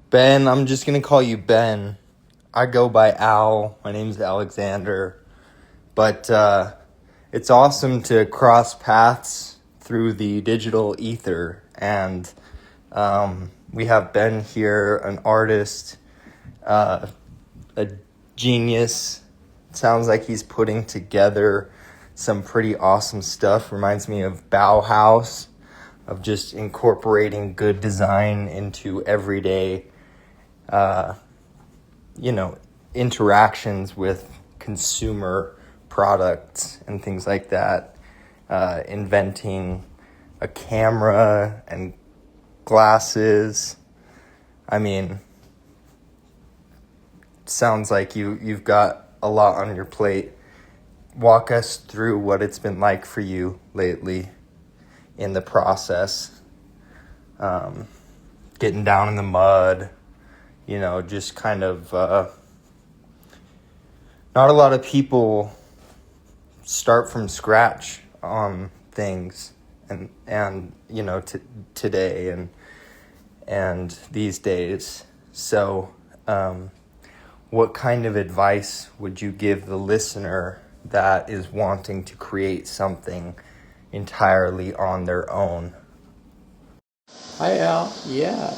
Ben, I'm just going to call you Ben. I go by Al. My name's Alexander. But it's awesome to cross paths through the digital ether. And we have Ben here, an artist, a genius. Sounds like he's putting together some pretty awesome stuff. Reminds me of Bauhaus, of just incorporating good design into everyday interactions with consumer products and things like that. Inventing a camera and glasses. I mean, sounds like you've got a lot on your plate. Walk us through what it's been like for you lately in the process. Getting down in the mud, just kind of not a lot of people start from scratch on things and today and these days. So what kind of advice would you give the listener that is wanting to create something entirely on their own? Hi Al, yeah,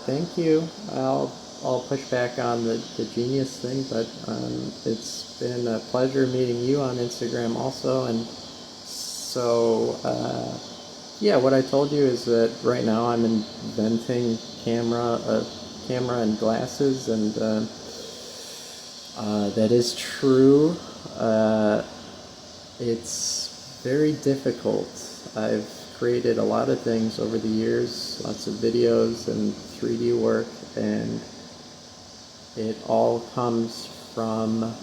thank you. I'll push back on the genius thing, but it's been a pleasure meeting you on Instagram also. And so, yeah, what I told you is that right now I'm inventing camera and glasses, and that is true. It's very difficult. I've created a lot of things over the years, lots of videos and 3D work, and it all comes from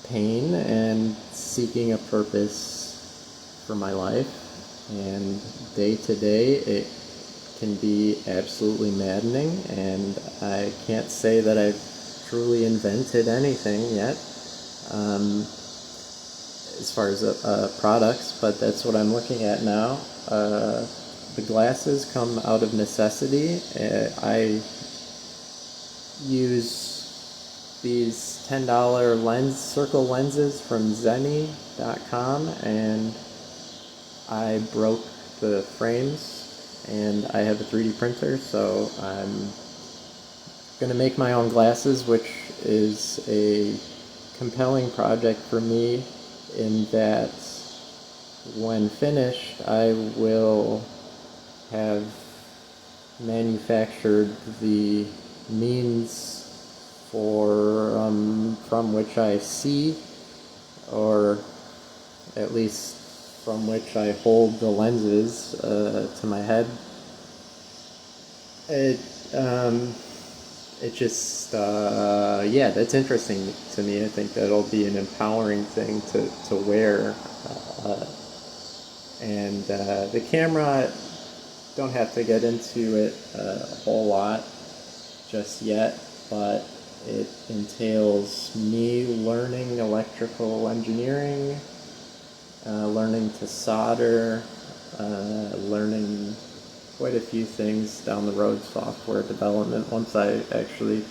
pain and seeking a purpose for my life. And day to day, it can be absolutely maddening, and I can't say that I've truly invented anything yet. As far as products, but that's what I'm looking at now. The glasses come out of necessity. I use these $10 circle lenses from Zenny.com, and I broke the frames, and I have a 3D printer, so I'm going to make my own glasses, which is a compelling project for me, in that when finished, I will have manufactured the means from which I see, or at least from which I hold the lenses to my head. It just, that's interesting to me. I think that'll be an empowering thing to wear. And the camera, don't have to get into it a whole lot just yet, but it entails me learning electrical engineering, learning to solder, learning quite a few things down the road, software development, once I actually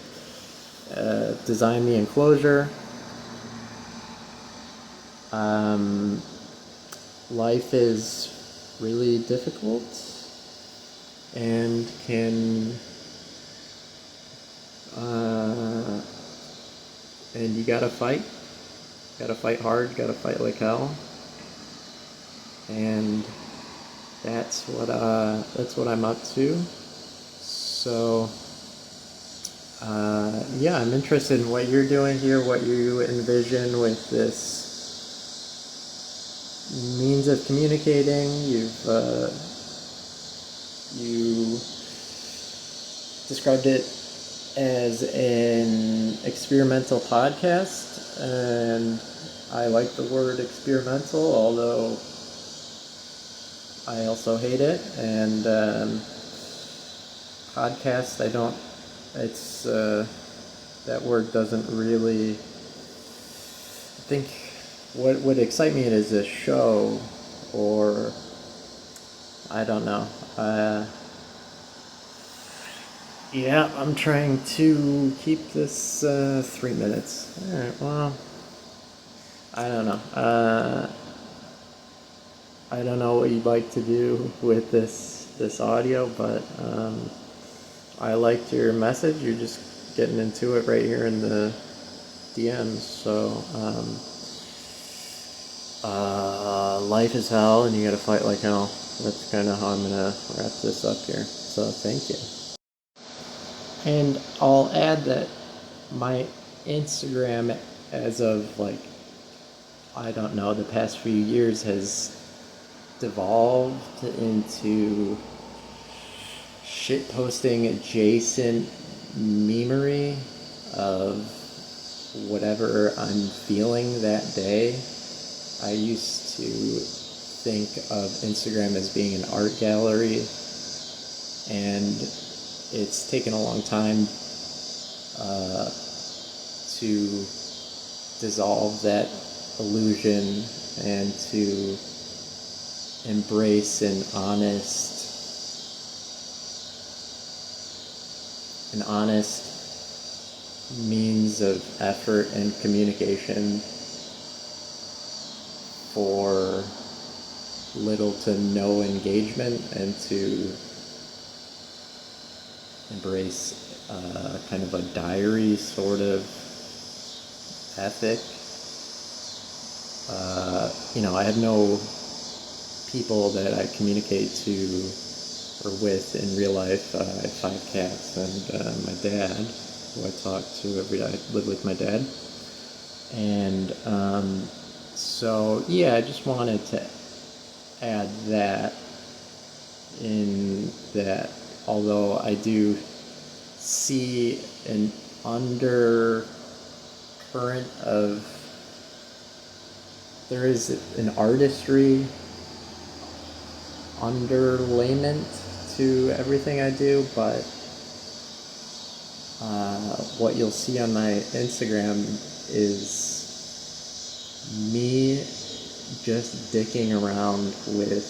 design the enclosure. Life is really difficult and and you gotta fight hard, gotta fight like hell, and that's what I'm up to. So I'm interested in what you're doing here, what you envision with this means of communicating. You described it as an experimental podcast, and I like the word experimental, although I also hate it. And podcast, that word doesn't really, I think what would excite me is a show, or I don't know. Yeah, I'm trying to keep this 3 minutes. Alright, well, I don't know. I don't know what you'd like to do with this audio, but I liked your message. You're just getting into it right here in the DMs. So life is hell, and you gotta fight like hell. That's kind of how I'm gonna wrap this up here. So thank you. And I'll add that my Instagram, as of like, I don't know, the past few years has devolved into shit posting adjacent memery of whatever I'm feeling that day. I used to think of Instagram as being an art gallery, and it's taken a long time to dissolve that illusion and to embrace an honest means of effort and communication for little to no engagement, and to embrace kind of a diary sort of ethic. I have no people that I communicate to or with in real life. I have 5 cats and my dad, who I talk to every day. I live with my dad. And so, yeah, I just wanted to add that in that, although I do see an undercurrent of, there is an artistry underlayment to everything I do, but what you'll see on my Instagram is me just dicking around with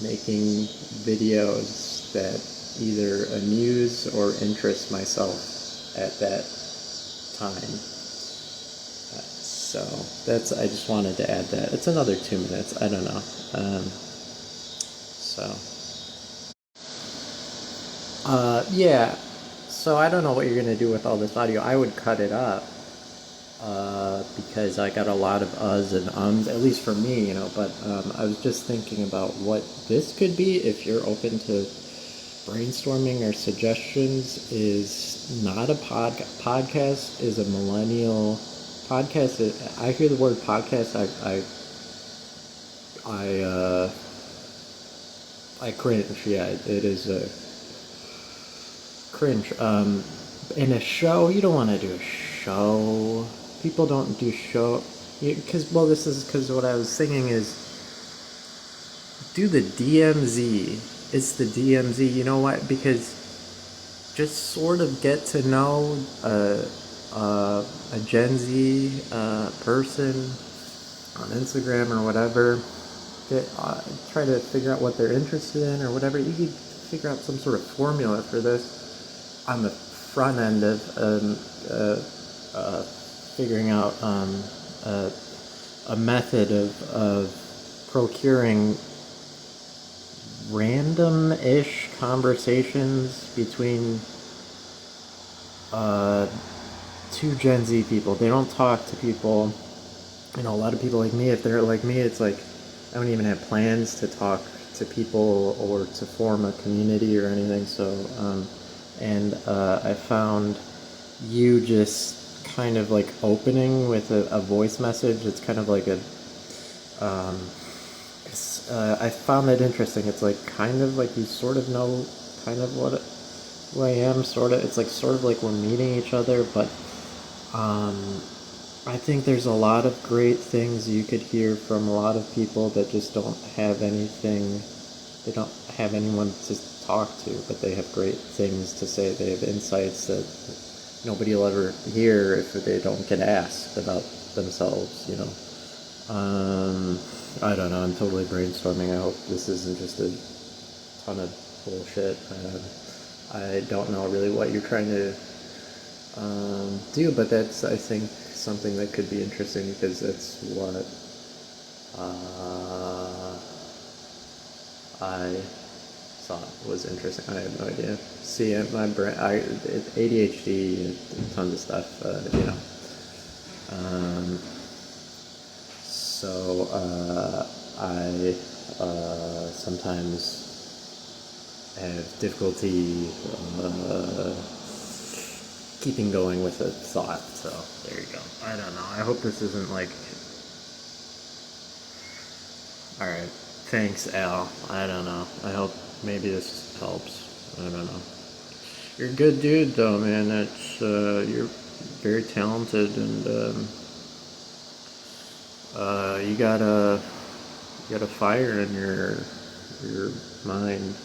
making videos that either amuse or interest myself at that time. So I just wanted to add that. It's another 2 minutes. I don't know. Yeah. So I don't know what you're gonna do with all this audio. I would cut it up because I got a lot of uhs and ums, at least for me, But I was just thinking about what this could be. If you're open to brainstorming or suggestions, is not a podcast. Is a millennial podcast. I hear the word podcast. I cringe. Yeah, it is a cringe. In a show, you don't want to do a show. People don't do show. Because what I was thinking is, do the DMZ. It's the DMZ. You know what? Because just sort of get to know a Gen Z person on Instagram or whatever. Try to figure out what they're interested in or whatever. You could figure out some sort of formula for this on the front end of figuring out a method of procuring random-ish conversations between 2 Gen Z people. They don't talk to people. A lot of people like me, if they're like me, it's like I don't even have plans to talk to people or to form a community or anything. So, I found you just kind of like opening with a voice message. It's kind of like I found that interesting. It's like kind of like you sort of know kind of who I am, sort of. It's like sort of like we're meeting each other, but I think there's a lot of great things you could hear from a lot of people that just don't have anything. They don't have anyone to talk to, but they have great things to say. They have insights that nobody will ever hear if they don't get asked about themselves, I don't know. I'm totally brainstorming. I hope this isn't just a ton of bullshit. I don't know really what you're trying to do, but that's, I think, something that could be interesting because that's what I thought was interesting. I have no idea. See, my brain, ADHD, tons of stuff, you know. Um, so I sometimes have difficulty keeping going with a thought. So there you go. I don't know. I hope this isn't like. All right. Thanks, Al. I don't know. I hope maybe this helps. I don't know. You're a good dude, though, man. It's you're very talented, and you got a fire in your mind,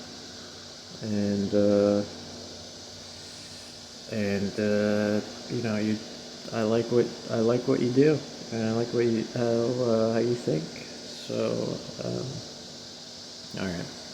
and you know, I like what you do, and I like how you think. So all right.